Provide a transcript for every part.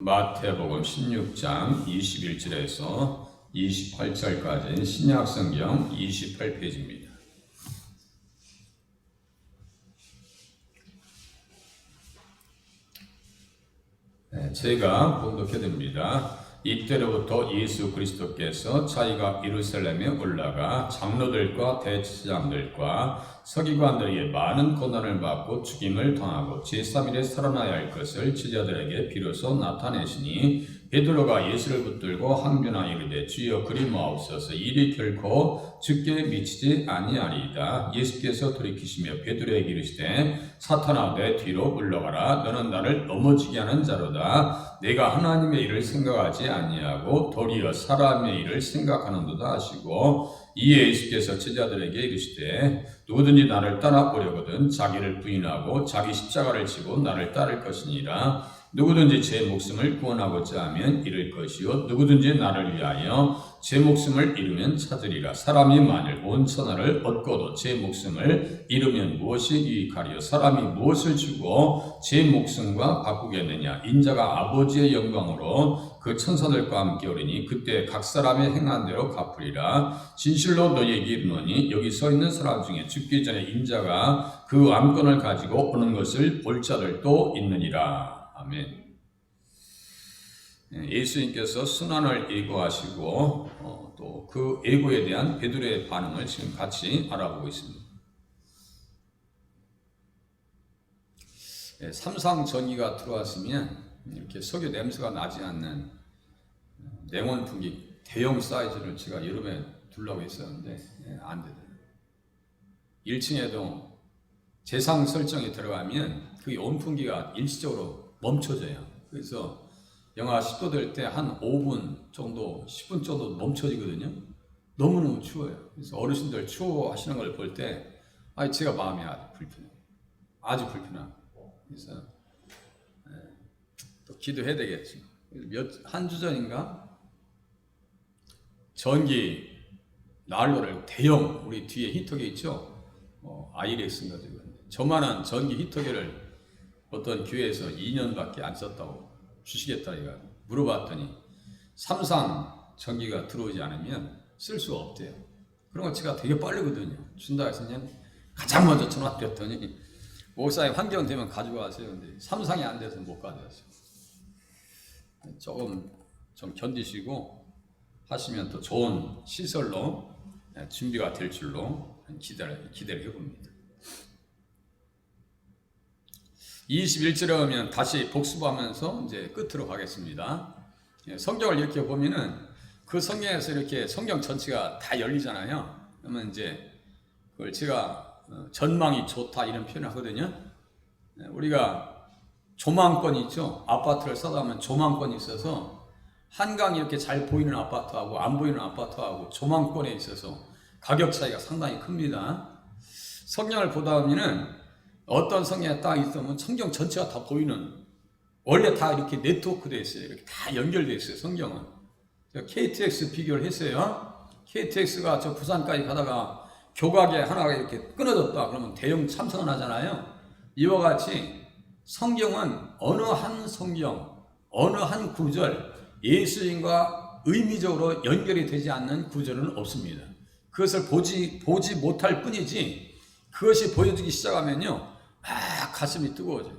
마태복음 16장 21절에서 28절까지 신약성경 28페이지입니다. 제가 봉독해드립니다. 이때로부터 예수 그리스도께서 자기가 예루살렘에 올라가 장로들과 대제사장들과 서기관들에게 많은 고난을 받고 죽임을 당하고 제3일에 살아나야 할 것을 제자들에게 비로소 나타내시니 베드로가 예수를 붙들고 항변하 이르되 주여 그리 마옵소서 일이 결코 죽게 미치지 아니하리이다. 예수께서 돌이키시며 베드로에게 이르시되 사탄아 내 뒤로 물러가라. 너는 나를 넘어지게 하는 자로다. 내가 하나님의 일을 생각하지 아니하고 도리어 사람의 일을 생각하는도다 하시고 이에 예수께서 제자들에게 이르시되 누구든지 나를 따라오려거든 자기를 부인하고 자기 십자가를 지고 나를 따를 것이니라. 누구든지 제 목숨을 구원하고자 하면 잃을 것이요 누구든지 나를 위하여 제 목숨을 잃으면 찾으리라. 사람이 만일 온 천하를 얻고도 제 목숨을 잃으면 무엇이 유익하리요? 사람이 무엇을 주고 제 목숨과 바꾸겠느냐? 인자가 아버지의 영광으로 그 천사들과 함께 오리니 그때 각 사람의 행한 대로 갚으리라. 진실로 너희에게 이르노니 여기 서 있는 사람 중에 죽기 전에 인자가 그 왕권을 가지고 오는 것을 볼 자들도 있느니라. 아멘. 예수님께서 순환을 예고하시고 또 그 예고에 대한 베드로의 반응을 지금 같이 알아보고 있습니다. 삼상 전기가 들어왔으면 이렇게 석유 냄새가 나지 않는 냉온 풍기 대형 사이즈를 제가 여름에 두려고 했었는데 안 되더라고요. 1층에도 재상 설정이 들어가면 그 온풍기가 일시적으로 멈춰져요. 그래서 영하 10도 될 때 한 5분 정도, 10분 정도 멈춰지거든요. 너무너무 추워요. 그래서 어르신들 추워하시는 걸 볼 때 제가 마음이 아주 불편해요. 아주 불편하고. 그래서 또 기도해야 되겠죠. 한 주 전인가 전기 난로를 대형 우리 뒤에 히터기 있죠. 아이렉스인가 지금 저만한 전기 히터기를 어떤 교회에서 2년밖에 안 썼다고 주시겠다 이가 물어봤더니 삼상 전기가 들어오지 않으면 쓸 수가 없대요. 그런 거 제가 되게 빠르거든요. 준다 해서 그냥 가장 먼저 전화드렸더니 목사님 환경 되면 가져가세요. 근데 삼상이 안 돼서 못 가져왔어요. 조금 좀 견디시고 하시면 더 좋은 시설로 준비가 될 줄로 기대를 해봅니다. 21절에 오면 다시 복습하면서 이제 끝으로 가겠습니다. 성경을 이렇게 보면은 그 성경에서 이렇게 성경 전체가 다 열리잖아요. 그러면 이제 그걸 제가 전망이 좋다 이런 표현을 하거든요. 우리가 조망권이 있죠. 아파트를 사다 보면 조망권이 있어서 한강이 이렇게 잘 보이는 아파트하고 안 보이는 아파트하고 조망권에 있어서 가격 차이가 상당히 큽니다. 성경을 보다 보면은 어떤 성경에 딱 있으면 성경 전체가 다 보이는 원래 다 이렇게 네트워크 되어 있어요. 이렇게 다 연결되어 있어요. 성경은. 제가 KTX 비교를 했어요. KTX가 저 부산까지 가다가 교각에 하나가 이렇게 끊어졌다 그러면 대형 참사가 나잖아요. 이와 같이 성경은 어느 한 성경, 어느 한 구절 예수님과 의미적으로 연결이 되지 않는 구절은 없습니다. 그것을 보지 못할 뿐이지 그것이 보여지기 시작하면요 가슴이 뜨거워져요.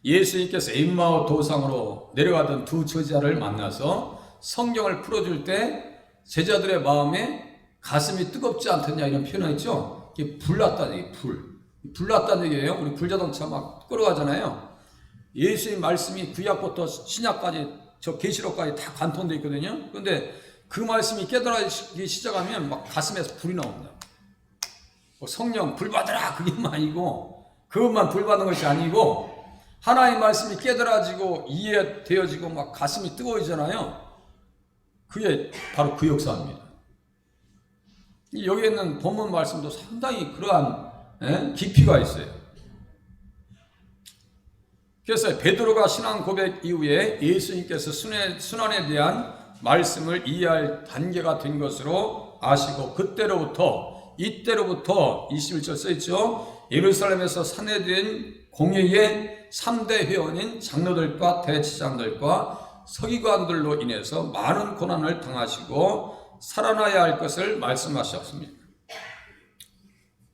예수님께서 엠마오 도상으로 내려가던 두 제자를 만나서 성경을 풀어줄 때 제자들의 마음에 가슴이 뜨겁지 않더냐 이런 표현이 있죠. 이게 불났다는 얘기예요. 불났다는 얘기예요. 우리 불자동차 막 끌어가잖아요. 예수님 말씀이 구약부터 신약까지 저 계시록까지 다 관통되어 있거든요. 그런데 그 말씀이 깨달아지기 시작하면 막 가슴에서 불이 나옵니다. 성령 불 받으라 그게만 아니고 그것만 불 받는 것이 아니고 하나님의 말씀이 깨달아지고 이해되어지고 막 가슴이 뜨거워지잖아요. 그게 바로 그 역사입니다. 여기 있는 본문 말씀도 상당히 그러한 깊이가 있어요. 그래서 베드로가 신앙 고백 이후에 예수님께서 순환에 대한 말씀을 이해할 단계가 된 것으로 아시고 그때로부터 이때로부터 21절 써있죠. 예루살렘에서 산해된 공회의 3대 회원인 장로들과 대제사장들과 서기관들로 인해서 많은 고난을 당하시고 살아나야 할 것을 말씀하셨습니다.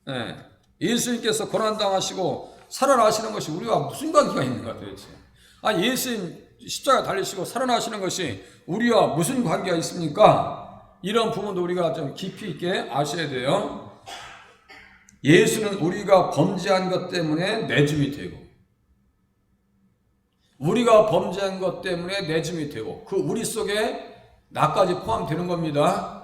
네. 예수님께서 고난당하시고 살아나시는 것이 우리와 무슨 관계가 있는가 도대체? 예수님 십자가 달리시고 살아나시는 것이 우리와 무슨 관계가 있습니까? 이런 부분도 우리가 좀 깊이 있게 아셔야 돼요. 예수는 우리가 범죄한 것 때문에 내줌이 되고, 우리가 범죄한 것 때문에 내줌이 되고, 그 우리 속에 나까지 포함되는 겁니다.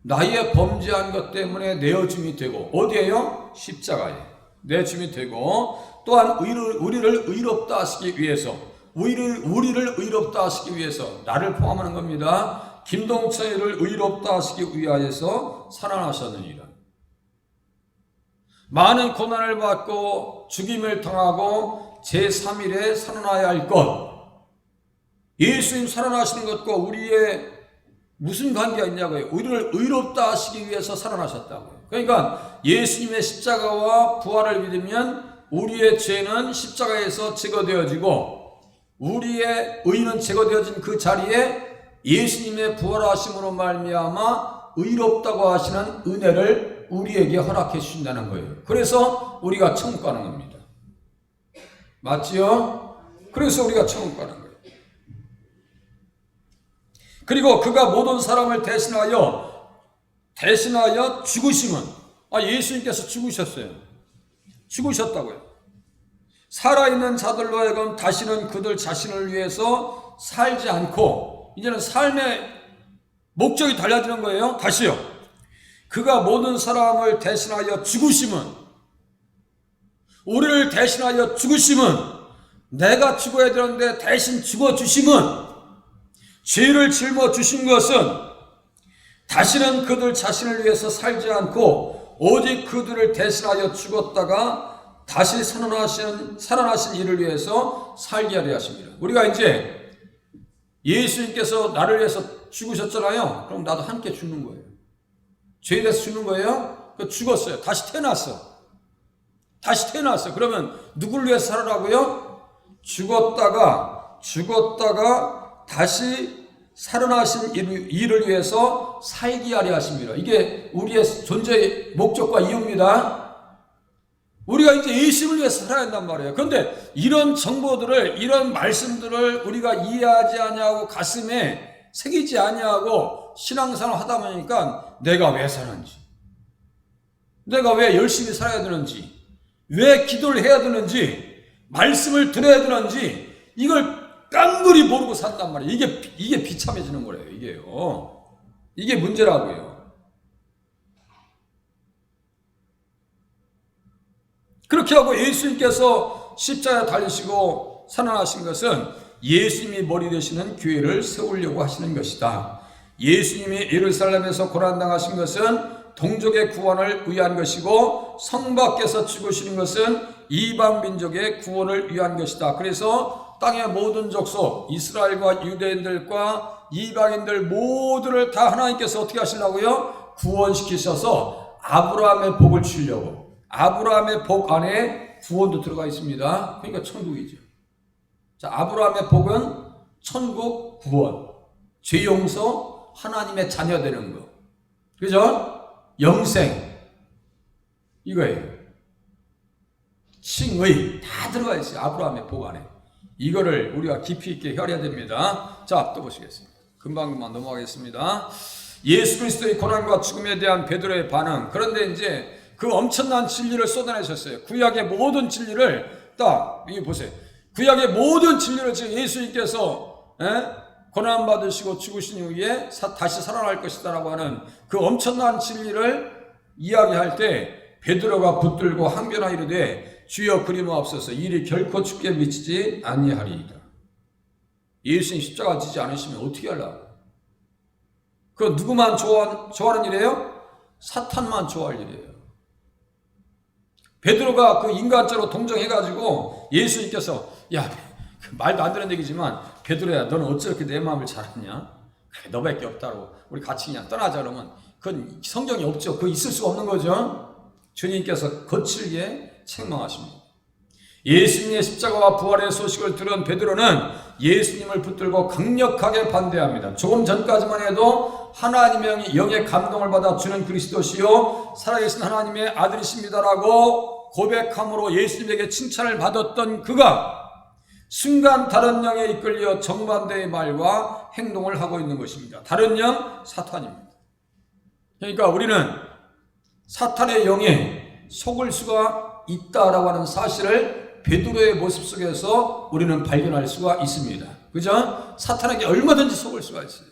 나의 범죄한 것 때문에 내어줌이 되고, 어디에요? 십자가에 내줌이 되고, 또한 우리를 의롭다 하시기 위해서, 우리를 의롭다 하시기 위해서, 나를 포함하는 겁니다. 김동철을 의롭다 하시기 위하여서 살아나셨느니라. 많은 고난을 받고 죽임을 당하고 제3일에 살아나야 할 것, 예수님 살아나시는 것과 우리의 무슨 관계가 있냐고요? 우리를 의롭다 하시기 위해서 살아나셨다고요. 그러니까 예수님의 십자가와 부활을 믿으면 우리의 죄는 십자가에서 제거되어지고, 우리의 의는 제거되어진 그 자리에 예수님의 부활하심으로 말미암아 의롭다고 하시는 은혜를 우리에게 허락해 주신다는 거예요. 그래서 우리가 천국 가는 겁니다. 맞지요? 그래서 우리가 천국 가는 거예요. 그리고 그가 모든 사람을 대신하여 죽으심은, 예수님께서 죽으셨어요. 죽으셨다고요. 살아있는 자들로 하여금 다시는 그들 자신을 위해서 살지 않고, 이제는 삶의 목적이 달라지는 거예요. 다시요. 그가 모든 사람을 대신하여 죽으심은, 우리를 대신하여 죽으심은, 내가 죽어야 되는데 대신 죽어주심은, 죄를 짊어주신 것은 다시는 그들 자신을 위해서 살지 않고 오직 그들을 대신하여 죽었다가 다시 살아나신 이를 위해서 살게 하려 하십니다. 우리가 이제 예수님께서 나를 위해서 죽으셨잖아요. 그럼 나도 함께 죽는 거예요. 죄에 대해서 죽는 거예요. 죽었어요. 다시 태어났어. 그러면 누구를 위해서 살아라고요? 죽었다가 다시 살아나신 이를 위해서 살게 하려 하십니다. 이게 우리의 존재의 목적과 이유입니다. 우리가 이제 예수님을 위해서 살아야 한단 말이에요. 그런데 이런 정보들을, 이런 말씀들을 우리가 이해하지 아니하고 가슴에 새기지 아니하고 신앙생활을 하다 보니까 내가 왜 사는지, 내가 왜 열심히 살아야 되는지, 왜 기도를 해야 되는지, 말씀을 들어야 되는지, 이걸 깡그리 모르고 산단 말이에요. 이게 비참해지는 거래요. 이게요. 이게 문제라고요. 그렇게 하고 예수님께서 십자가에 달리시고 살아나신 것은 예수님이 머리 되시는 교회를 세우려고 하시는 것이다. 예수님이 예루살렘에서 고난당하신 것은 동족의 구원을 위한 것이고, 성 밖에서 죽으시는 것은 이방 민족의 구원을 위한 것이다. 그래서 땅의 모든 족속, 이스라엘과 유대인들과 이방인들 모두를 다 하나님께서 어떻게 하시려고요? 구원시키셔서 아브라함의 복을 주려고. 아브라함의 복 안에 구원도 들어가 있습니다. 그러니까 천국이죠. 자, 아브라함의 복은 천국 구원, 죄 용서, 하나님의 자녀 되는 거. 그죠? 영생. 이거예요. 칭의 다 들어가 있어요. 아브라함의 복 안에. 이거를 우리가 깊이 있게 혈해야 됩니다. 자, 또 보시겠습니다. 금방 넘어가겠습니다. 예수 그리스도의 고난과 죽음에 대한 베드로의 반응. 그런데 이제 그 엄청난 진리를 쏟아내셨어요. 구약의 모든 진리를 딱 여기 보세요. 구약의 모든 진리를 지금 예수님께서 고난받으시고 죽으신 이후에 다시 살아날 것이다라고 하는 그 엄청난 진리를 이야기할 때 베드로가 붙들고 항변하 이르되 주여 그리마옵소서, 일이 결코 죽게 미치지 아니하리이다. 예수님 십자가 지지 않으시면 어떻게 하려고? 그 누구만 좋아하는 일이에요? 사탄만 좋아할 일이에요. 베드로가 그 인간적으로 동정해가지고 예수님께서, 야, 말도 안 되는 얘기지만 베드로야, 너는 어찌 이렇게 내 마음을 잘 아냐? 그래, 너밖에 없다고. 우리 같이 그냥 떠나자. 그러면 그건 성경이 없죠. 그거 있을 수가 없는 거죠. 주님께서 거칠게 책망하십니다. 예수님의 십자가와 부활의 소식을 들은 베드로는 예수님을 붙들고 강력하게 반대합니다. 조금 전까지만 해도 하나님의 영의 감동을 받아 주는 그리스도시요 살아계신 하나님의 아들이십니다라고 고백함으로 예수님에게 칭찬을 받았던 그가 순간 다른 영에 이끌려 정반대의 말과 행동을 하고 있는 것입니다. 다른 영, 사탄입니다. 그러니까 우리는 사탄의 영에 속을 수가 있다라고 하는 사실을 베드로의 모습 속에서 우리는 발견할 수가 있습니다. 그죠? 사탄에게 얼마든지 속을 수가 있어요.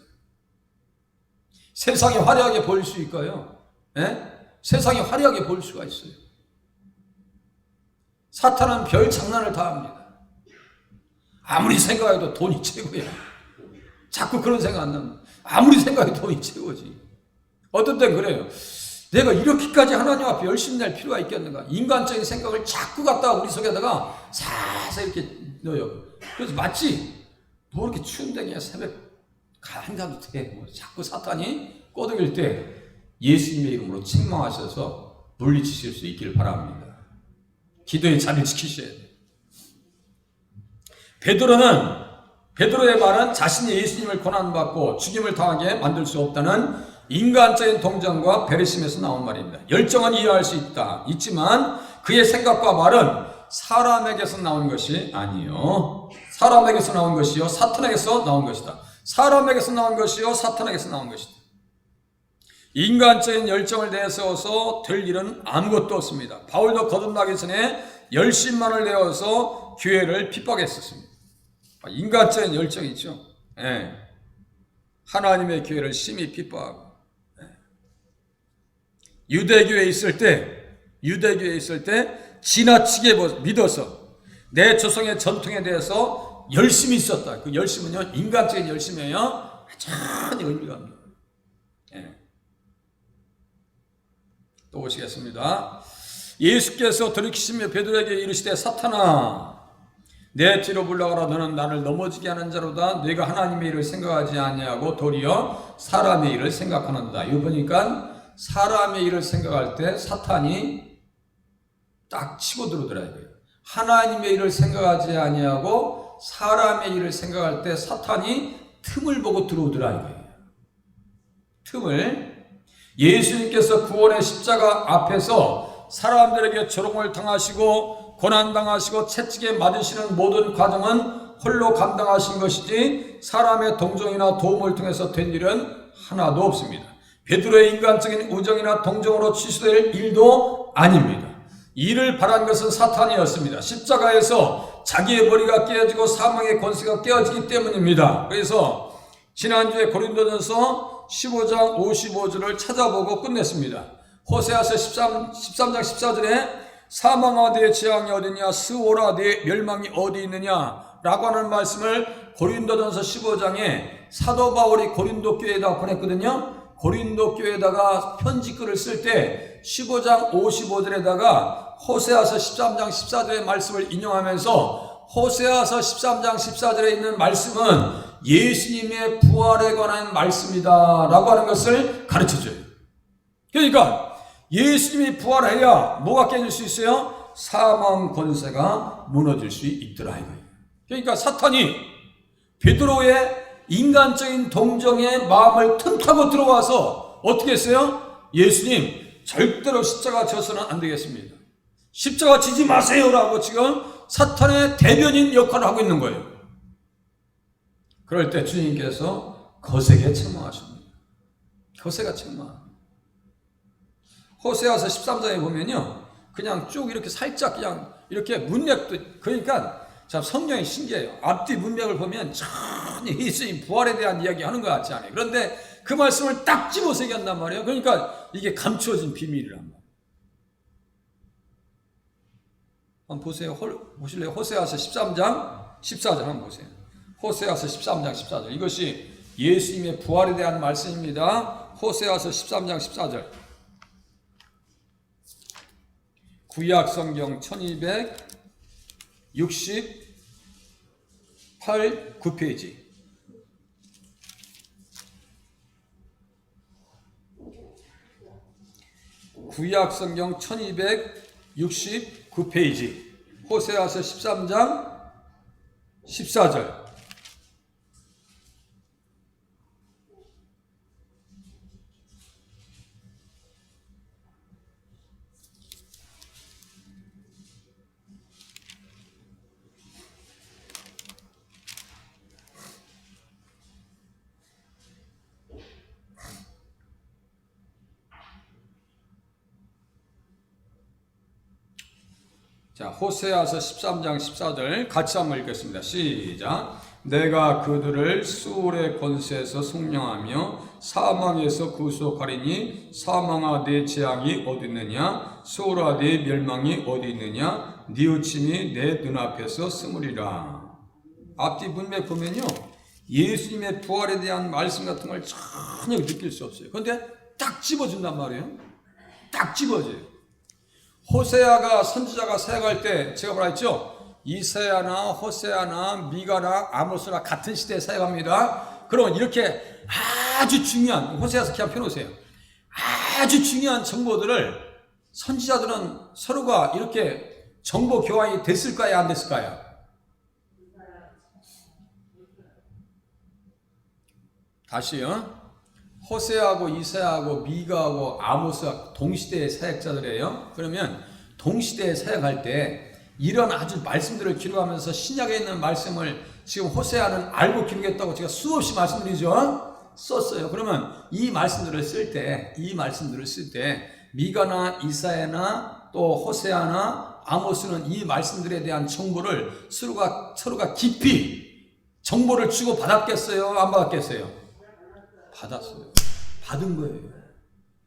세상이 화려하게 보일 수 있고요. 예? 세상이 화려하게 보일 수가 있어요. 사탄은 별 장난을 다 합니다. 아무리 생각해도 돈이 최고야. 자꾸 그런 생각 안 납니다. 아무리 생각해도 돈이 최고지. 어떤 땐 그래요. 내가 이렇게까지 하나님 앞에 열심히 낼 필요가 있겠는가? 인간적인 생각을 자꾸 갖다가 우리 속에다가 사서 이렇게 넣어요. 그래서 마치 뭐 이렇게 추운데 그냥 새벽 한가도 돼. 뭐 자꾸 사탄이 꼬드길 때 예수님의 이름으로 책망하셔서 물리치실 수 있기를 바랍니다. 기도의 자리를 지키셔야 돼요. 베드로의 말은 자신이 예수님을 고난받고 죽임을 당하게 만들 수 없다는 인간적인 동정과 배려심에서 나온 말입니다. 열정은 이해할 수 있지만 그의 생각과 말은 사람에게서 나온 것이 아니요. 사람에게서 나온 것이요. 사탄에게서 나온 것이다. 사람에게서 나온 것이요. 사탄에게서 나온 것이다. 인간적인 열정을 내세워서 될 일은 아무것도 없습니다. 바울도 거듭나기 전에 열심만을 내어서 교회를 핍박했었습니다. 인간적인 열정이 있죠. 예. 하나님의 교회를 심히 핍박하고 유대교회에 있을 때 지나치게 믿어서 내 조상의 전통에 대해서 열심히 있었다. 그 열심은요, 인간적인 열심이에요. 전혀 의미가 없는 거예요. 예. 또 보시겠습니다. 예수께서 돌이키시며 베드로에게 이르시되 사탄아 내 뒤로 물러가라. 너는 나를 넘어지게 하는 자로다. 네가 하나님의 일을 생각하지 아니하고 도리어 사람의 일을 생각하는다. 이거 보니까 사람의 일을 생각할 때 사탄이 딱 치고 들어오더라고요. 하나님의 일을 생각하지 아니하고 사람의 일을 생각할 때 사탄이 틈을 보고 들어오더라고요. 틈을. 예수님께서 구원의 십자가 앞에서 사람들에게 조롱을 당하시고 고난당하시고 채찍에 맞으시는 모든 과정은 홀로 감당하신 것이지 사람의 동정이나 도움을 통해서 된 일은 하나도 없습니다. 베드로의 인간적인 우정이나 동정으로 취소될 일도 아닙니다. 이를 바란 것은 사탄이었습니다. 십자가에서 자기의 머리가 깨어지고 사망의 권세가 깨어지기 때문입니다. 그래서 지난주에 고린도전서 15장 55절을 찾아보고 끝냈습니다. 호세아서 13장 14절에 사망아 네 재앙이 어디냐, 스오라 네 멸망이 어디 있느냐 라고 하는 말씀을 고린도전서 15장에 사도 바울이 고린도 교회에다 보냈거든요. 고린도 교회에다가 편지글을 쓸 때 15장 55절에다가 호세아서 13장 14절의 말씀을 인용하면서 호세아서 13장 14절에 있는 말씀은 예수님의 부활에 관한 말씀이다 라고 하는 것을 가르쳐줘요. 그러니까 예수님이 부활해야 뭐가 깨질 수 있어요? 사망 권세가 무너질 수 있더라 이거예요. 그러니까 사탄이 베드로의 인간적인 동정의 마음을 틈타고 들어와서 어떻게 했어요? 예수님 절대로 십자가 져서는 안 되겠습니다. 십자가 지지 마세요라고 지금 사탄의 대변인 역할을 하고 있는 거예요. 그럴 때 주님께서 거세게 책망하십니다. 거세가 책망. 호세아서 13장에 보면요, 그냥 쭉 이렇게 살짝 그냥 이렇게 문맥도, 그러니까 참 성경이 신기해요. 앞뒤 문맥을 보면 전혀 예수님 부활에 대한 이야기 하는 것 같지 않아요. 그런데 그 말씀을 딱 집어서 얘기한단 말이에요. 그러니까 이게 감추어진 비밀이란 말이에요. 한번 보세요. 보실래요? 호세아서 13장 14절 한번 보세요. 호세아서 13장 14절. 이것이 예수님의 부활에 대한 말씀입니다. 호세아서 13장 14절. 구약 성경 1268, 9페이지. 구약 성경 1268, 9페이지. 호세아서 13장 14절. 자, 호세아서 13장 14절 같이 한번 읽겠습니다. 시작. 내가 그들을 수울의 권세에서 속량하며 사망에서 구속하리니 사망아 네 재앙이 어디 있느냐, 수울아 네 멸망이 어디 있느냐, 네 의침이 내 눈앞에서 스물이라. 앞뒤 문맥 보면요, 예수님의 부활에 대한 말씀 같은 걸 전혀 느낄 수 없어요. 그런데 딱 집어준단 말이에요. 딱 집어줘요. 호세아가 선지자가 사역할 때 제가 뭐라 했죠? 이사야나 호세아나 미가나 아모스나 같은 시대에 사역합니다. 그럼 이렇게 아주 중요한, 호세아서 그냥 펴놓으세요. 아주 중요한 정보들을 선지자들은 서로가 이렇게 정보 교환이 됐을까요? 안 됐을까요? 다시요. 호세아하고 이사야하고 미가하고 아모스가 동시대의 사역자들이에요. 그러면 동시대에 사역할 때 이런 아주 말씀들을 기록하면서 신약에 있는 말씀을 지금 호세아는 알고 기록했다고 제가 수없이 말씀드리죠. 썼어요. 그러면 이 말씀들을 쓸 때 미가나 이사야나 또 호세아나 아모스는 이 말씀들에 대한 정보를 서로가 깊이 정보를 주고 받았겠어요? 안 받았겠어요? 받았어요. 받은 거예요.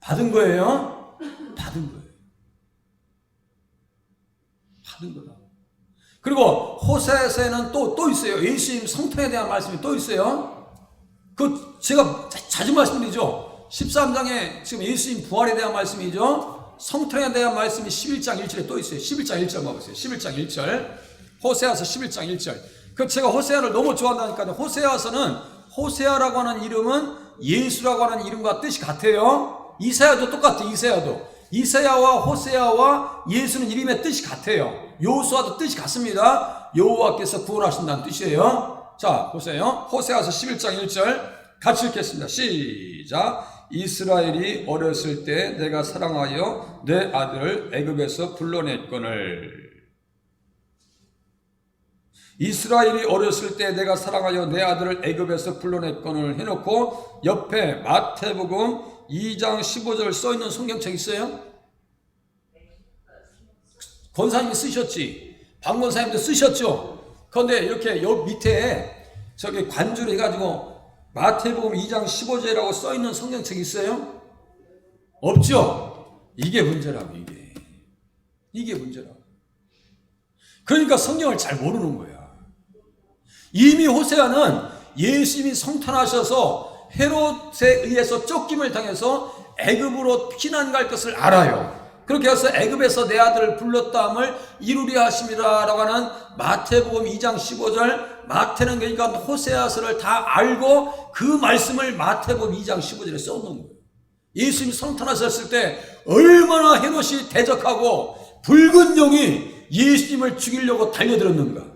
받은 거예요. 받은 거예요. 받은 거다. 그리고 호세아서에는 또 있어요. 예수님 성탄에 대한 말씀이 또 있어요. 그 제가 자주 말씀드리죠. 13장에 지금 예수님 부활에 대한 말씀이죠. 성탄에 대한 말씀이 11장 1절에 또 있어요. 11장 1절 봐보세요. 11장 1절. 호세아서 11장 1절. 그 제가 호세아를 너무 좋아한다니까요. 호세아라고 하는 이름은 예수라고 하는 이름과 뜻이 같아요. 이사야도 똑같아요. 이사야와 호세아와 예수는 이름의 뜻이 같아요. 여호수아도 뜻이 같습니다. 여호와께서 구원하신다는 뜻이에요. 자, 보세요. 호세아서 11장 1절 같이 읽겠습니다. 시작. 이스라엘이 어렸을 때 내가 사랑하여 내 아들을 애굽에서 불러냈거늘. 이스라엘이 어렸을 때 내가 사랑하여 내 아들을 애굽에서 불러냈거늘 해놓고 옆에 마태복음 2장 15절 써있는 성경책 있어요? 권사님이 쓰셨지. 박권사님도 쓰셨죠. 그런데 이렇게 옆 밑에 저기 관주를 해가지고 마태복음 2장 15절이라고 써있는 성경책 있어요? 없죠? 이게 문제라고. 이게 문제라고. 그러니까 성경을 잘 모르는 거야. 이미 호세아는 예수님이 성탄하셔서 헤롯에 의해서 쫓김을 당해서 애굽으로 피난 갈 것을 알아요. 그렇게 해서 애굽에서 내 아들을 불렀다함을 이루려 하심이라라고 하는 마태복음 2장 15절, 마태는 그러니까 호세아서를 다 알고 그 말씀을 마태복음 2장 15절에 써놓은 거예요. 예수님이 성탄하셨을 때 얼마나 헤롯이 대적하고 붉은 용이 예수님을 죽이려고 달려들었는가.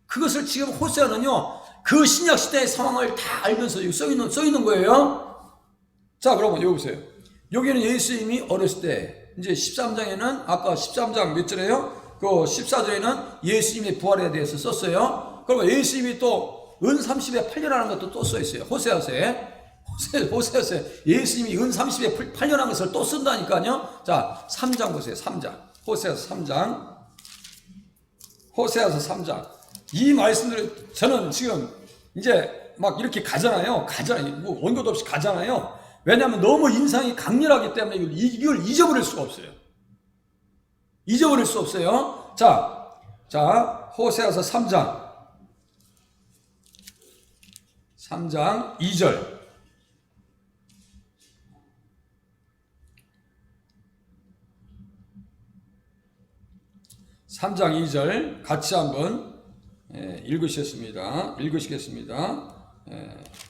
그것을 지금 호세아는요, 그 신약 시대의 상황을 다 알면서 써 있는 거예요. 자, 그러면 여기 보세요. 여기는 예수님이 어렸을 때, 이제 13장에는 아까 13장 몇 절에요? 그 14절에는 예수님의 부활에 대해서 썼어요. 그리고 예수님이 또 은 30에 8년하는 것도 또 써 있어요. 호세아서에 예수님이 은 30에 8년한 것을 또 쓴다니까요. 자, 3장 보세요. 3장. 호세아서 3장. 이 말씀들을 저는 지금 이제 막 이렇게 가잖아요. 뭐 원고도 없이 가잖아요. 왜냐하면 너무 인상이 강렬하기 때문에 이걸 잊어버릴 수가 없어요. 자, 호세아서 3장 2절. 3장 2절 같이 한번 읽으시겠습니다.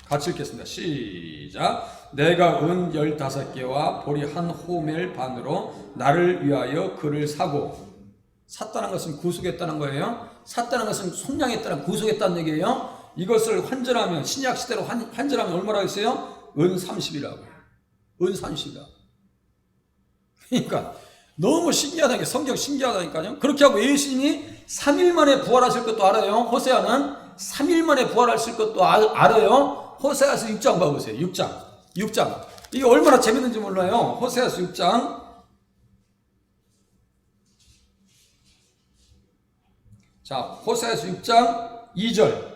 같이 읽겠습니다. 시작. 내가 은 15개와 보리 한 호멜 반으로 나를 위하여 그를 사고 샀다는 것은 구속했다는 거예요. 샀다는 것은 속량했다는, 구속했다는 얘기예요. 이것을 환전하면, 신약 시대로 환전하면 얼마라고 했어요? 은 30이라고. 은 30이라고. 그러니까 너무 신기하다니까, 성경 신기하다니까요. 그렇게 하고 예수님이 3일 만에 부활하실 것도 알아요. 호세아는 3일 만에 부활하실 것도 알아요. 호세아서 6장 봐보세요. 6장. 이게 얼마나 재밌는지 몰라요. 호세아서 6장. 자, 호세아서 6장 2절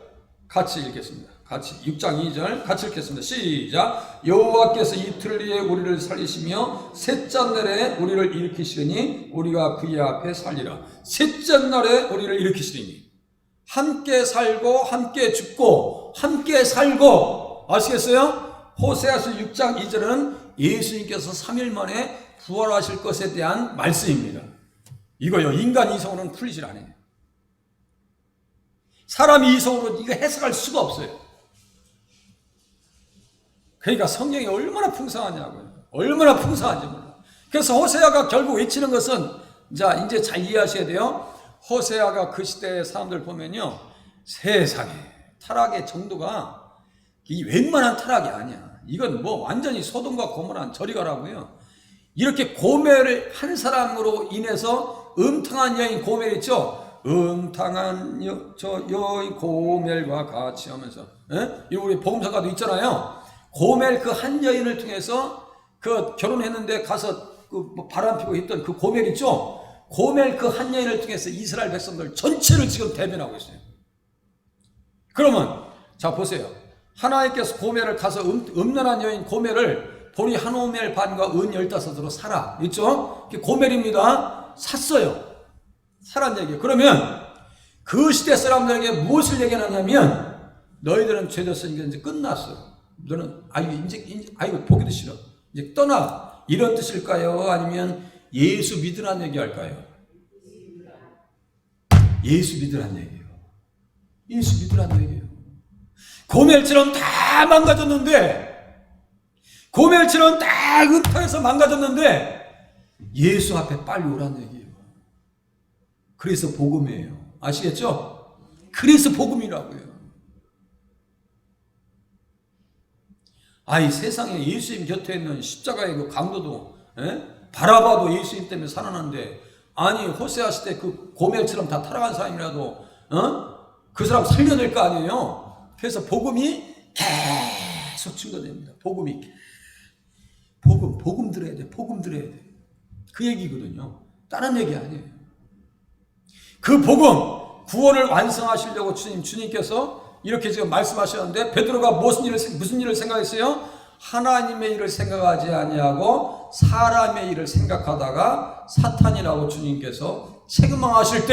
같이 읽겠습니다. 6장 2절 같이 읽겠습니다. 시작. 여호와께서 이틀 뒤에 우리를 살리시며 셋째 날에 우리를 일으키시리니 우리가 그의 앞에 살리라. 셋째 날에 우리를 일으키시리니 함께 살고 함께 죽고 함께 살고, 아시겠어요? 호세아서 6장 2절은 예수님께서 3일 만에 부활하실 것에 대한 말씀입니다. 이거요, 인간 이성으로는 풀리질 않아요. 사람이 이성으로 이거 해석할 수가 없어요. 그러니까 성경이 얼마나 풍성하냐고요. 얼마나 풍성한지 몰라. 그래서 호세아가 결국 외치는 것은, 자, 이제 잘 이해하셔야 돼요. 호세아가 그 시대의 사람들 보면요, 세상에 타락의 정도가 이 웬만한 타락이 아니야. 이건 뭐 완전히 소돔과 고모라 저리 가라고요. 이렇게 고멜을 한 사람으로 인해서 음탕한 여인 고멜 있죠? 음탕한 여인 고멜과 같이 하면서, 이 우리 복음서가도 있잖아요. 고멜 그 한 여인을 통해서 그 결혼했는데 가서 그 바람 피고 있던 그 고멜 있죠? 고멜 그 한 여인을 통해서 이스라엘 백성들 전체를 지금 대변하고 있어요. 그러면 자 보세요. 하나님께서 고멜을 가서 음란한 여인 고멜을 보리 한 오멜 반과 은 15으로 사라, 있죠? 고멜입니다. 샀어요. 사란 얘기예요. 그러면 그 시대 사람들에게 무엇을 얘기하냐면, 너희들은 죄졌으니까 이제 끝났어. 너는 아이고 보기도 싫어. 이제 떠나. 이런 뜻일까요? 아니면 예수 믿으라는 얘기 할까요? 예수 믿으라는 얘기예요. 예수 믿으라는 얘기예요. 고멜처럼 다 망가졌는데, 고멜처럼 다 음탕해서 망가졌는데 예수 앞에 빨리 오라는 얘기예요. 그래서 복음이에요. 아시겠죠? 그래서 복음이라고요. 아이 세상에 예수님 곁에 있는 십자가의 그 강도도, 바라봐도 예수님 때문에 살아났는데, 아니 호세아 시대 그 고멜처럼 다 타락한 사람이라도 그 사람 살려낼 거 아니에요. 그래서 복음이 계속 증거됩니다. 복음 들어야 돼. 복음 들어야 돼. 그 얘기거든요. 다른 얘기 아니에요. 그 복음, 구원을 완성하시려고 주님께서 이렇게 지금 말씀하셨는데, 베드로가 무슨 일을 생각했어요? 하나님의 일을 생각하지 아니하고 사람의 일을 생각하다가 사탄이라고 주님께서 책망하실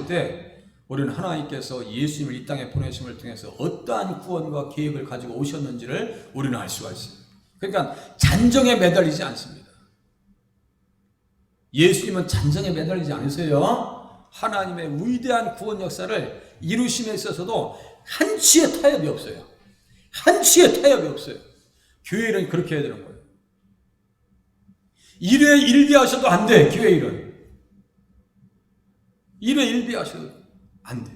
때 우리는 하나님께서 예수님을 이 땅에 보내심을 통해서 어떠한 구원과 계획을 가지고 오셨는지를 우리는 알 수가 있어요. 그러니까 잔정에 매달리지 않습니다. 예수님은 잔정에 매달리지 않으세요. 하나님의 위대한 구원 역사를 이루심에 있어서도 한치의 타협이 없어요. 한치의 타협이 없어요. 교회 일은 그렇게 해야 되는 거예요. 일에 일비하셔도 안 돼. 교회 일은 일에 일비하셔도 안 돼.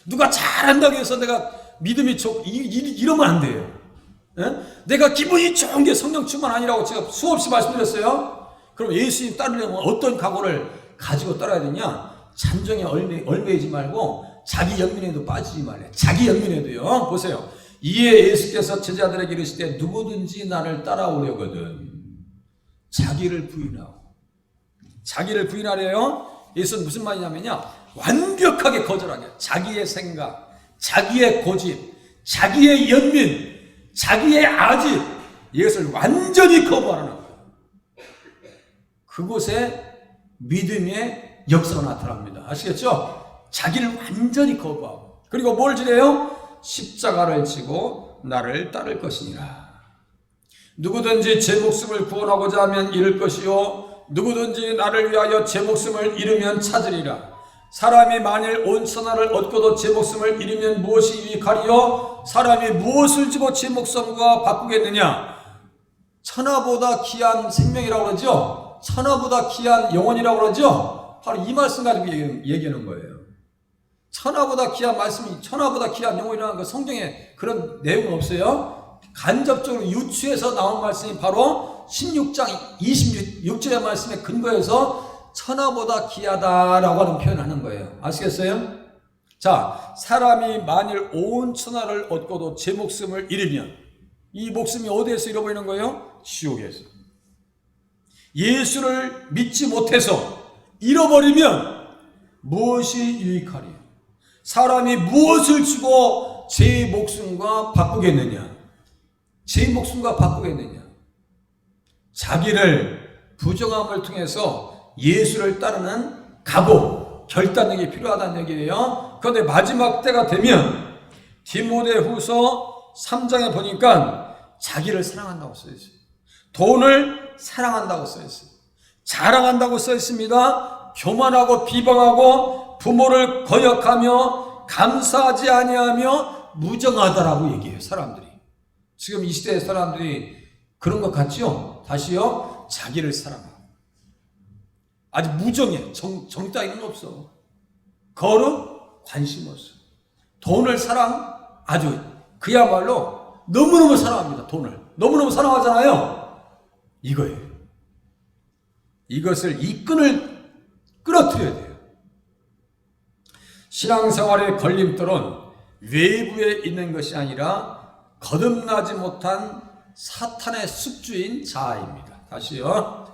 누가 잘한다고 해서 내가 믿음이 이러면 안 돼요. 내가 기분이 좋은 게 성령 충만 아니라고 제가 수없이 말씀드렸어요. 그럼 예수님 따르려면 어떤 각오를 가지고 따라야 되냐? 잔정에 얽매이지 말고 자기 연민에도 빠지지 말래. 자기 연민에도요. 보세요. 이에 예수께서 제자들에게 이르시되 누구든지 나를 따라오려거든 자기를 부인하래요. 예수는 무슨 말이냐면요, 완벽하게 거절하게, 자기의 생각, 자기의 고집, 자기의 연민, 자기의 아집, 이것을 완전히 거부하는 거예요. 그곳에 믿음의 역사가 나타납니다. 아시겠죠? 자기를 완전히 거부하고, 그리고 뭘 지래요? 십자가를 지고 나를 따를 것이니라. 누구든지 제 목숨을 구원하고자 하면 잃을 것이요 누구든지 나를 위하여 제 목숨을 잃으면 찾으리라. 사람이 만일 온 천하를 얻고도 제 목숨을 잃으면 무엇이 유익하리요? 사람이 무엇을 지고 제 목숨과 바꾸겠느냐? 천하보다 귀한 생명이라고 그러죠? 천하보다 귀한 영혼이라고 그러죠? 바로 이 말씀 가지고 얘기하는 거예요. 천하보다 귀한 말씀이, 천하보다 귀한 영혼이라는 거 성경에 그런 내용은 없어요. 간접적으로 유추해서 나온 말씀이 바로 16장 26절의 말씀에 근거해서 천하보다 귀하다라고 하는 표현을 하는 거예요. 아시겠어요? 자, 사람이 만일 온 천하를 얻고도 제 목숨을 잃으면 이 목숨이 어디에서 잃어버리는 거예요? 지옥에서. 예수를 믿지 못해서 잃어버리면 무엇이 유익하리요? 사람이 무엇을 주고 제 목숨과 바꾸겠느냐? 제 목숨과 바꾸겠느냐? 자기를 부정함을 통해서 예수를 따르는 각오, 결단력이 필요하다는 얘기예요. 그런데 마지막 때가 되면 디모데후서 3장에 보니까 자기를 사랑한다고 써있어요. 돈을 사랑한다고 써있어요. 자랑한다고 써있습니다. 교만하고 비방하고 부모를 거역하며 감사하지 아니하며 무정하다라고 얘기해요. 사람들이. 지금 이 시대의 사람들이 그런 것 같죠? 다시요. 자기를 사랑하고. 아주 무정해. 정 따위는 없어. 거룩 관심 없어. 돈을 사랑 아주 그야말로 너무너무 사랑합니다. 돈을. 너무너무 사랑하잖아요. 이거예요. 이것을 이 끈을 끌어들여야 돼요. 신앙생활의 걸림돌은 외부에 있는 것이 아니라 거듭나지 못한 사탄의 숙주인 자아입니다. 다시요.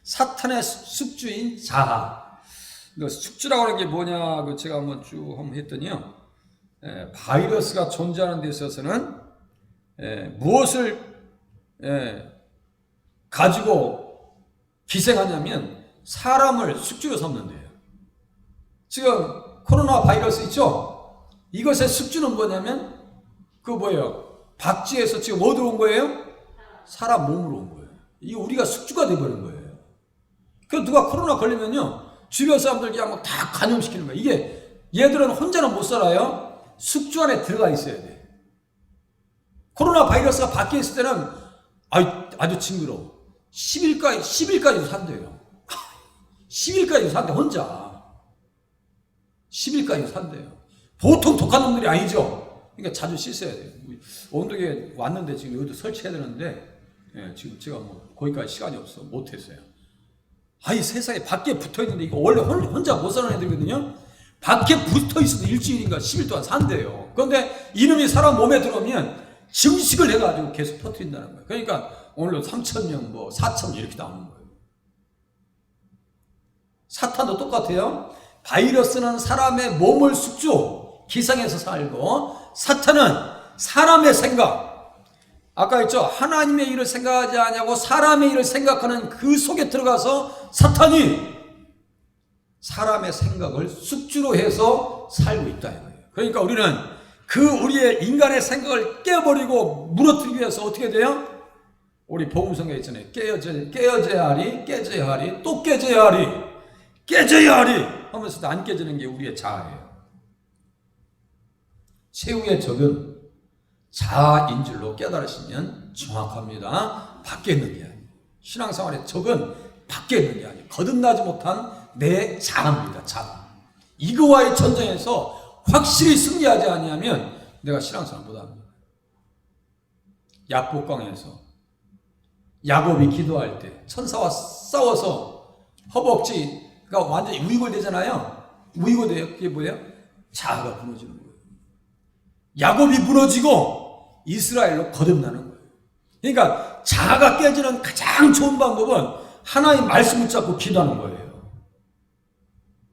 사탄의 숙주인 자아. 숙주라고 하는 게 뭐냐, 제가 한번 쭉 했더니요. 바이러스가 존재하는 데 있어서는 무엇을 가지고 기생하냐면 사람을 숙주로 삼는데요. 지금 코로나 바이러스 있죠? 이것의 숙주는 뭐냐면 뭐예요? 박쥐에서 지금 어디로 온 거예요? 사람 몸으로 온 거예요. 이게 우리가 숙주가 돼버린 거예요. 그 누가 코로나 걸리면요, 주변 사람들 그냥 막 다 감염시키는 거예요. 이게 얘들은 혼자는 못 살아요. 숙주 안에 들어가 있어야 돼. 코로나 바이러스가 밖에 있을 때는 아주 징그러워. 10일까지도 산대요. 10일까지도 산대, 혼자. 10일까지도 산대요. 보통 독한 놈들이 아니죠. 그러니까 자주 씻어야 돼요. 온도계에 왔는데 지금 여기도 설치해야 되는데, 지금 제가 거기까지 시간이 없어. 못했어요. 세상에 밖에 붙어 있는데, 이거 원래 혼자 못 사는 애들이거든요? 밖에 붙어 있어도 일주일인가 10일 동안 산대요. 그런데 이놈이 사람 몸에 들어오면 증식을 해가지고 계속 퍼뜨린다는 거예요. 그러니까 오늘도 3,000명, 4,000명 이렇게 나오는 거예요. 사탄도 똑같아요. 바이러스는 사람의 몸을 숙주, 기상해서 살고, 사탄은 사람의 생각, 아까 했죠? 하나님의 일을 생각하지 않냐고 사람의 일을 생각하는 그 속에 들어가서 사탄이 사람의 생각을 숙주로 해서 살고 있다 이거예요. 그러니까 우리는 우리의 인간의 생각을 깨버리고 무너뜨리기 위해서 어떻게 돼요? 우리 복음성에 있잖아요. 깨어져야 하리, 깨져야 하리, 또 깨져야 하리, 깨져야 하리 하면서도 안 깨지는 게 우리의 자아예요. 최후의 적은 자아인 줄로 깨달으시면 정확합니다. 밖에 있는 게 아니에요. 신앙생활의 적은 밖에 있는 게 아니에요. 거듭나지 못한 내 자아입니다. 자아. 이거와의 전쟁에서 확실히 승리하지 아니하면 내가 신앙생활 못합니다. 약복강에서 야곱이 기도할 때 천사와 싸워서 허벅지가 완전히 우이골되잖아요. 우이골돼요. 그게 뭐예요? 자아가 무너지는 거예요. 야곱이 무너지고 이스라엘로 거듭나는 거예요. 그러니까 자아가 깨지는 가장 좋은 방법은 하나님 말씀 붙잡고 기도하는 거예요.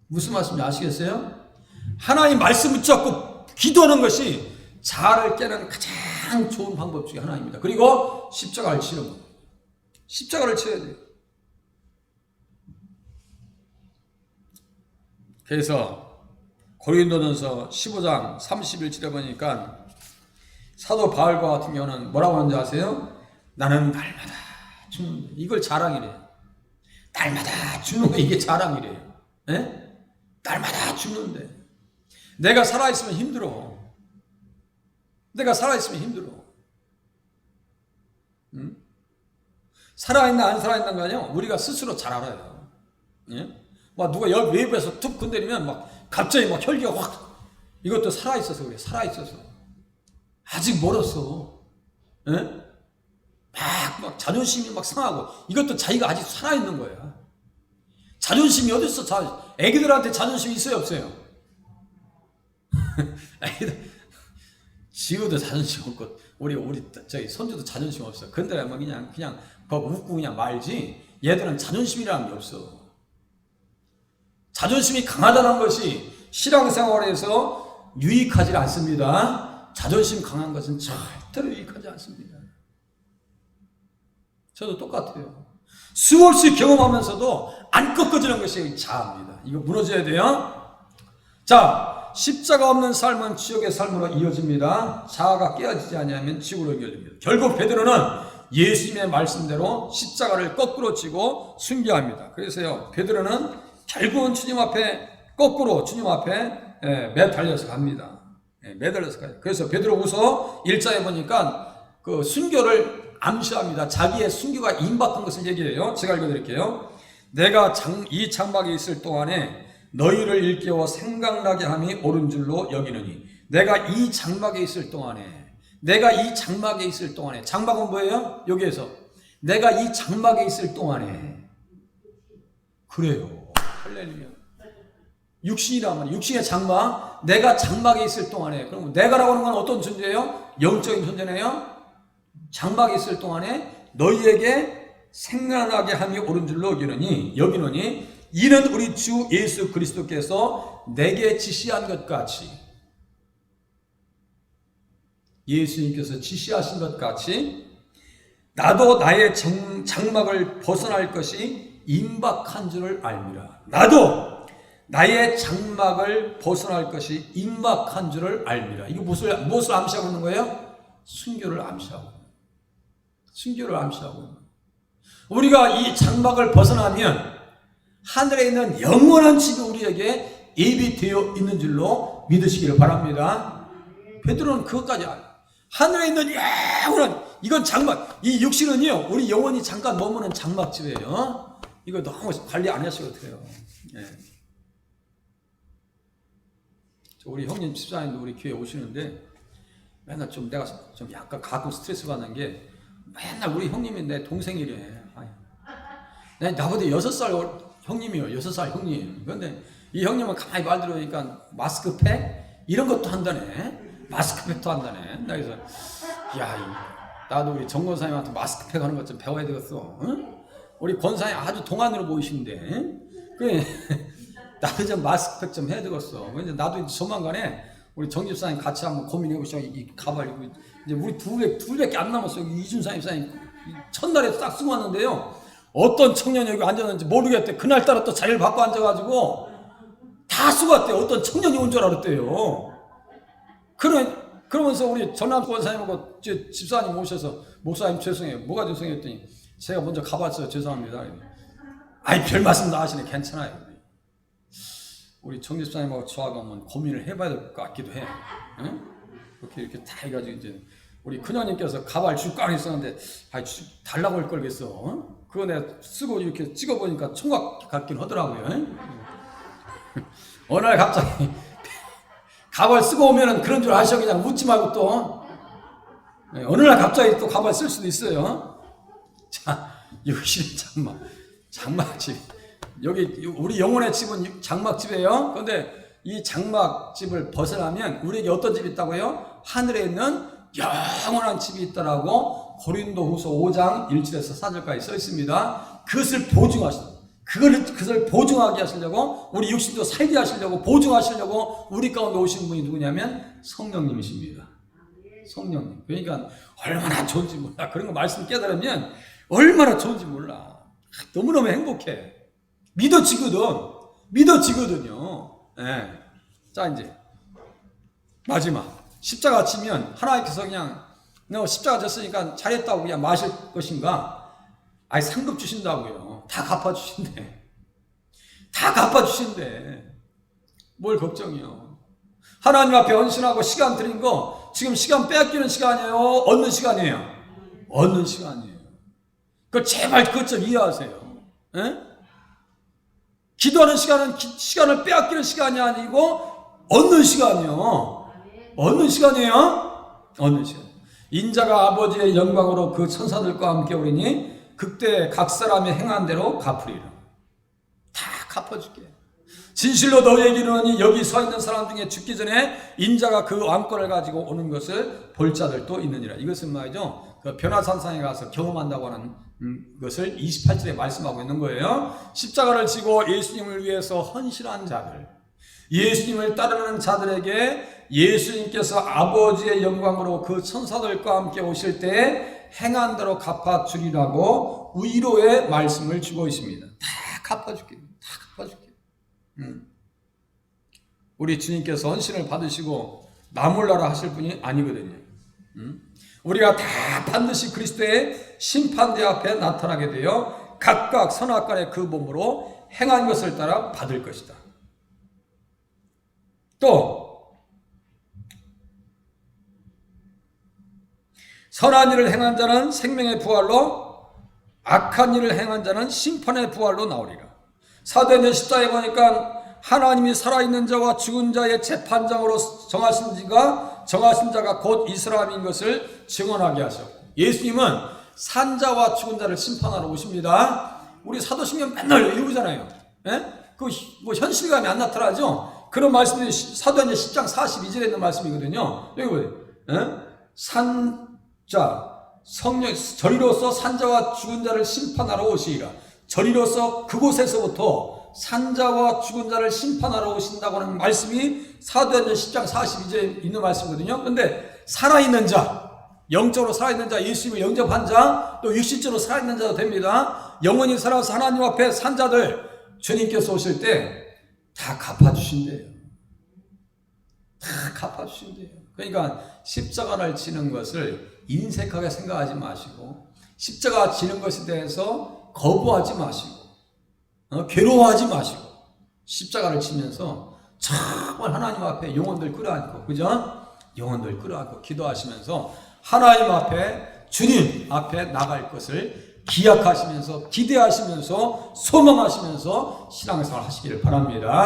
무슨 말씀인지 아시겠어요? 하나님 말씀 붙잡고 기도하는 것이 자아를 깨는 가장 좋은 방법 중에 하나입니다. 그리고 십자가를 치는 거예요. 십자가를 쳐야 돼요. 그래서 고린도전서 15장 31절에 보니까 사도 바울과 같은 경우는 뭐라고 하는지 아세요? 나는 날마다 죽는데, 이걸 자랑이래요. 날마다 죽는 거 이게 자랑이래요. 네? 날마다 죽는데 내가 살아있으면 힘들어. 내가 살아있으면 힘들어. 살아있나 안 살아있는가요? 우리가 스스로 잘 알아요. 예? 막 누가 외부에서 툭 건드리면 막 갑자기 막 혈기가 확. 이것도 살아있어서 그래. 살아있어서. 아직 멀었어. 예? 막 자존심이 막 상하고. 이것도 자기가 아직 살아있는 거야. 자존심이 어딨어? 애기들한테 자존심이 있어요, 없어요? 애기들, 지우도 자존심 없고, 우리 저기 손주도 자존심 없어. 근데 뭐 그냥 거 웃고 그냥 말지. 얘들은 자존심이라는 게 없어. 자존심이 강하다는 것이 신앙생활에서 유익하지 않습니다. 자존심 강한 것은 절대로 유익하지 않습니다. 저도 똑같아요. 수없이 경험하면서도 안 꺾어지는 것이 자아입니다. 이거 무너져야 돼요. 자, 십자가 없는 삶은 지옥의 삶으로 이어집니다. 자아가 깨어지지 않으면 지옥으로 이어집니다. 결국 베드로는 예수님의 말씀대로 십자가를 거꾸로 지고 순교합니다. 그래서요, 베드로는 결국은 주님 앞에 거꾸로 주님 앞에 매달려서 갑니다. 매달려서 가요. 그래서 베드로후서 1장에 보니까 그 순교를 암시합니다. 자기의 순교가 임박한 것을 얘기해요. 제가 읽어드릴게요. 내가 이 장막에 있을 동안에 너희를 일깨워 생각나게 함이 옳은 줄로 여기느니. 내가 이 장막에 있을 동안에 장막은 뭐예요? 여기에서 내가 이 장막에 있을 동안에. 그래요. 할렐루야. 육신이라면 육신의 장막, 내가 장막에 있을 동안에. 그럼 내가라고 하는 건 어떤 존재예요? 영적인 존재네요. 장막에 있을 동안에 너희에게 생각나게 함이 옳은 줄로 여기느니 이는 우리 주 예수 그리스도께서 내게 지시한 것 같이, 예수님께서 지시하신 것 같이 나도 나의 장막을 벗어날 것이 임박한 줄을 알미라. 나도 나의 장막을 벗어날 것이 임박한 줄을 알미라. 이거 무엇을 암시하고 있는 거예요? 순교를 암시하고 있는 거예요. 우리가 이 장막을 벗어나면 하늘에 있는 영원한 집이 우리에게 예비되어 있는 줄로 믿으시기를 바랍니다. 베드로는 그것까지 알아요. 하늘에 있는 영원한, 이건 장막, 이 육신은요, 우리 영혼이 잠깐 머무는 장막집이에요. 이거 너무 관리 안 하셔도 돼요. 네. 우리 형님 집사님도 우리 교회 오시는데 맨날 내가 좀 약간 가끔 스트레스 받는 게 맨날 우리 형님이 내 동생이래. 나보다 6살 형님이요. 6살 형님. 그런데 이 형님은 가만히 말 들으니까 마스크팩 이런 것도 한다네. 마스크팩도 한다네. 나 그래서 나도 우리 정 권사님한테 마스크팩 하는 것 좀 배워야 되겠어. 응? 우리 권사님 아주 동안으로 보이시는데 그래 나도 좀 마스크팩 좀 해야 되겠어. 근데 나도 이제 조만간에 우리 정 집사님 같이 한번 고민해보시죠. 이 가발 이제 우리 둘밖에 안 남았어요. 이준사님 사님 첫날에 딱 쓰고 왔는데요. 어떤 청년이 여기 앉았는지 모르겠대. 그날따라 또 자리를 바꿔 앉아가지고 다 쓰고 왔대요. 어떤 청년이 온 줄 알았대요. 그러면서 우리 전남 권사님하고 집사님 오셔서 목사님 죄송해요. 뭐가 죄송해요 했더니 제가 먼저 가봤어요. 죄송합니다. 아이 별 말씀 다 하시네. 괜찮아요. 우리 정 집사님하고 저하고 한번 고민을 해봐야 될 것 같기도 해. 응? 이렇게 다 해가지고 이제 우리 큰형님께서 가발 줄까 안 했었는데 달라고 할 걸겠어. 어? 그거 내가 쓰고 이렇게 찍어보니까 총각 같긴 하더라고요. 어느 날 갑자기 가발 쓰고 오면은 그런 줄 아셔. 그냥 묻지 말고 또 어느 날 갑자기 또 가발 쓸 수도 있어요. 자, 여기 장막집. 여기 우리 영혼의 집은 장막집이에요. 그런데 이 장막집을 벗어나면 우리에게 어떤 집이 있다고요? 하늘에 있는 영원한 집이 있다라고 고린도후서 5장 1절에서 4절까지 써 있습니다. 그것을 보증하게 하시려고 우리 육신도 살게 하시려고 보증하시려고 우리 가운데 오신 분이 누구냐면 성령님이십니다. 성령님. 그러니까 얼마나 좋은지 몰라. 그런 거 말씀 깨달으면 얼마나 좋은지 몰라. 너무너무 행복해. 믿어지거든요. 네. 자, 이제 마지막 십자가 치면 하나님께서 그냥 너 십자가 졌으니까 잘했다고 그냥 마실 것인가? 아니 상급 주신다고요. 다 갚아주신대. 뭘 걱정이요? 하나님 앞에 헌신하고 시간 드린 거 지금 시간 빼앗기는 시간이에요? 얻는 시간이에요? 얻는 시간이에요. 제발 그것 좀 이해하세요. 에? 기도하는 시간은 시간을 빼앗기는 시간이 아니고 얻는 시간이요. 얻는 시간이에요. 얻는 시간. 인자가 아버지의 영광으로 그 천사들과 함께 오리니 그때 각 사람이 행한 대로 갚으리라. 다 갚아줄게. 진실로 너희에게 이르노니 여기 서 있는 사람 중에 죽기 전에 인자가 그 왕권을 가지고 오는 것을 볼 자들도 있느니라. 이것은 말이죠. 그 변화산상에 가서 경험한다고 하는 것을 28절에 말씀하고 있는 거예요. 십자가를 지고 예수님을 위해서 헌신한 자들, 예수님을 따르는 자들에게 예수님께서 아버지의 영광으로 그 천사들과 함께 오실 때 행한 대로 갚아주리라고 위로의 말씀을 주고 있습니다. 다 갚아줄게. 다 갚아줄게. 우리 주님께서 헌신을 받으시고 나 몰라라 하실 분이 아니거든요. 우리가 다 반드시 그리스도의 심판대 앞에 나타나게 되어 각각 선악간의 그 몸으로 행한 것을 따라 받을 것이다. 또 선한 일을 행한 자는 생명의 부활로, 악한 일을 행한 자는 심판의 부활로 나오리라. 사도행전 14에 보니까 하나님이 살아있는 자와 죽은 자의 재판장으로 정하신 자가 곧 이 사람인 것을 증언하게 하셨고, 예수님은 산 자와 죽은 자를 심판하러 오십니다. 우리 사도신경 맨날 읽으잖아요. 예? 그 뭐 현실감이 안 나타나죠? 그런 말씀이 사도행전 10장 42절에 있는 말씀이거든요. 여기 보세요. 예? 산자, 성령, 저리로서 산자와 죽은 자를 심판하러 오시리라. 저리로서 그곳에서부터 산자와 죽은 자를 심판하러 오신다고 하는 말씀이 사도행전 10장 42절에 있는 말씀이거든요. 그런데 살아있는 자, 영적으로 살아있는 자, 예수님을 영접한 자, 또 육신적으로 살아있는 자도 됩니다. 영원히 살아서 하나님 앞에 산 자들 주님께서 오실 때 다 갚아주신대요. 다 갚아주신대요. 그러니까 십자가를 지는 것을 인색하게 생각하지 마시고, 십자가 지는 것에 대해서 거부하지 마시고, 괴로워하지 마시고, 십자가를 지면서 정말 하나님 앞에 영혼들 끌어안고, 그죠? 영혼들 끌어안고 기도하시면서 하나님 앞에, 주님 앞에 나갈 것을 기약하시면서, 기대하시면서, 소망하시면서 신앙생활 하시기를 바랍니다.